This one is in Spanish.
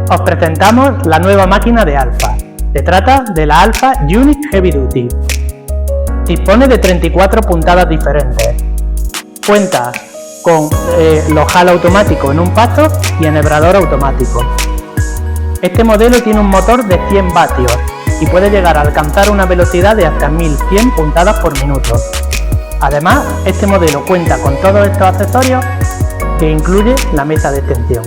Os presentamos la nueva máquina de Alfa. Se trata de la Alfa Unit Heavy Duty. Dispone de 34 puntadas diferentes. Cuenta con ojal automático en un paso y enhebrador automático. Este modelo tiene un motor de 100 vatios y puede llegar a alcanzar una velocidad de hasta 1100 puntadas por minuto. Además, este modelo cuenta con todos estos accesorios que incluye la mesa de extensión.